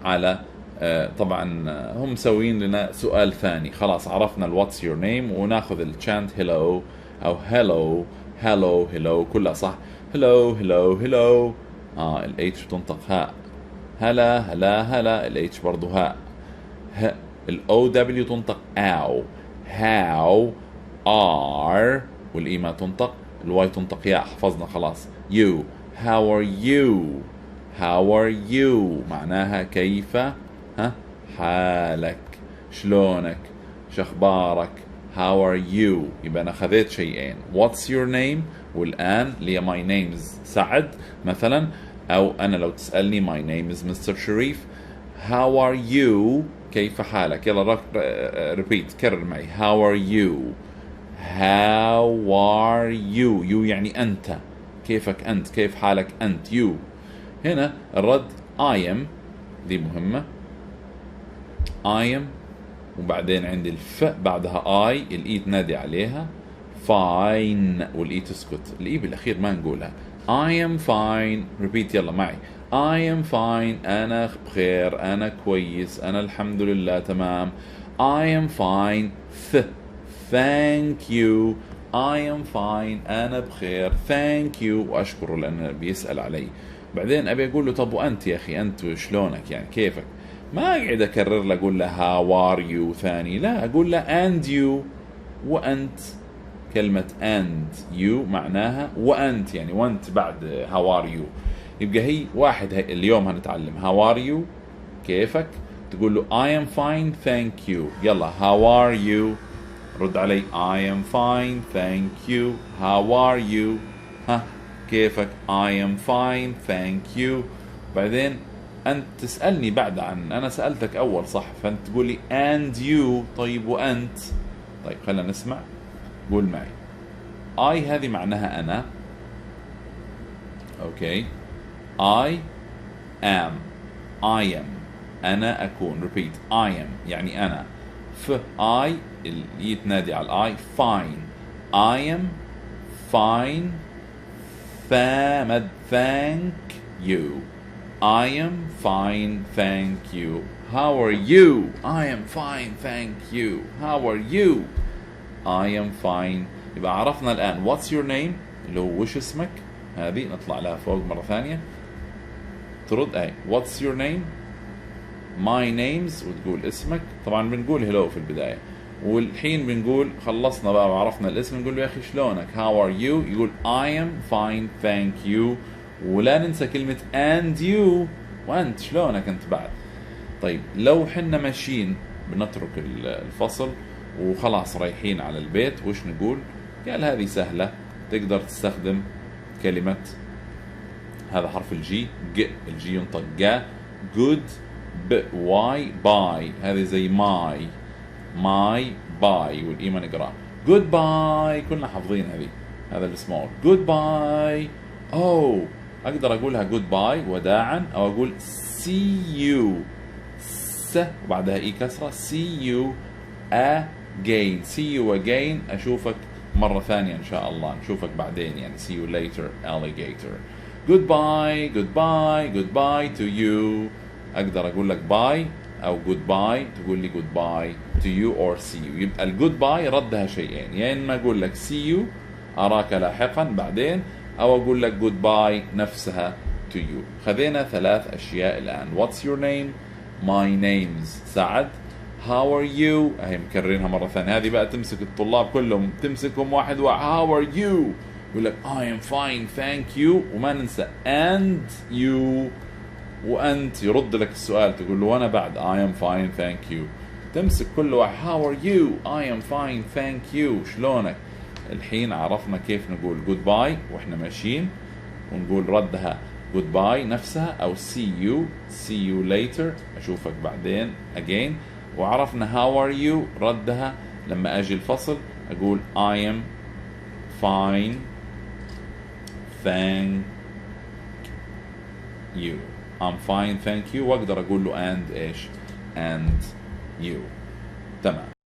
على طبعا هم مسوين لنا سؤال ثاني. خلاص عرفنا الواتس يور نيم، وناخذ الشانت هيلو او هلو هلو هلو كلها صح. هلو هلو هلو. الاتش بتنطق هاء. هلا هلا هلا. الاتش برضو هاء. الاو دبليو تنطق او. هاو ار. والاي ما تنطق. الواي تنطق ياء. حفظنا خلاص. يو. هاو ار يو. How are you معناها كيف حالك، شلونك، شخبارك. How are you. يبقى أنا خذيت شيئين، What's your name والآن اللي my name's سعد مثلا، أو أنا لو تسألني my name is Mr. شريف. How are you كيف حالك. يلا repeat كرر معي. How are you. How are you. you يعني أنت، كيفك أنت، كيف حالك أنت. you. هنا الرد I am، دي مهمة. I am وبعدين عندي الف بعدها I، الإي تنادي عليها. fine والإي تسكت، الإي بالأخير ما نقولها. I am fine. repeat يلا معي. I am fine. أنا بخير، أنا كويس، أنا الحمد لله تمام. I am fine. thank you. I am fine. أنا بخير. thank you وأشكره لأنه بيسأل علي. بعدين أبي أقول له طب وأنت يا أخي، أنت شلونك يعني كيفك. ما أقعد أكرر له أقول له how are you ثاني، لا أقول له and you وأنت. كلمة and you معناها وأنت، يعني وأنت بعد how are you. يبقى هي واحد اليوم هنتعلم how are you كيفك، تقول له I am fine thank you. يلا how are you. رد علي I am fine thank you. how are you. كيفك. I am fine thank you. بعدين أنت تسألني بعد عن أنا سألتك أول صح، فأنت تقولي and you. طيب وأنت. طيب خلينا نسمع. قول معي. I هذه معناها أنا. أوكي. I am. I am أنا أكون. repeat I am يعني أنا. I اللي يتنادي على I. fine. I am fine. thank you. I am fine thank you. How are you. I am fine thank you. How are you. I am fine. يبقى عرفنا الآن what's your name اللي هو وش اسمك. هذه نطلع لها فوق مرة ثانية. ترد what's your name. my name's وتقول اسمك. طبعا بنقول hello في البداية، والحين بنقول خلصنا بقى وعرفنا الاسم، نقول له يا أخي شلونك how are you. يقول I am fine thank you. ولا ننسى كلمة and you وأنت شلونك أنت بعد. طيب لو حنا ماشيين بنترك الفصل وخلاص رايحين على البيت وش نقول. قال هذه سهلة، تقدر تستخدم كلمة هذا حرف الجي. الجي ينطق جا. good واي باي، هذه زي ماي باي والإي ما نقرأ. جود باي كلنا حافظين هذه. هذا السمول جود باي. أقدر أقولها جود باي وداعا، أو أقول سي يو وبعدها إي كسرة. سي يو again. سي يو again أشوفك مرة ثانية إن شاء الله، نشوفك بعدين يعني see you later alligator. goodbye to you. أقدر أقول لك باي أو جود باي، تقول لي جود باي to you or see you. يبقى الجود باي ردها شيئين، يا إما أقول لك see you أراك لاحقا بعدين، أو أقول لك جود باي نفسها to you. خذينا 3 أشياء الآن. what's your name. my name's سعد. how are you أهي مكررينها مرة ثانية. هذه بقى تمسك الطلاب كلهم تمسكهم واحد how are you. يقول لك I am fine thank you. وما ننسى and you وأنت. يرد لك السؤال تقول له وأنا بعد I am fine thank you. تمسك كل واحد how are you. I am fine thank you. شلونك. الحين عرفنا كيف نقول goodbye وإحنا ماشيين، ونقول ردها goodbye نفسها، أو see you later أشوفك بعدين again. وعرفنا how are you ردها لما أجي الفصل أقول I am fine thank you. I'm fine thank you. واقدر اقول له and ايش and you. تمام.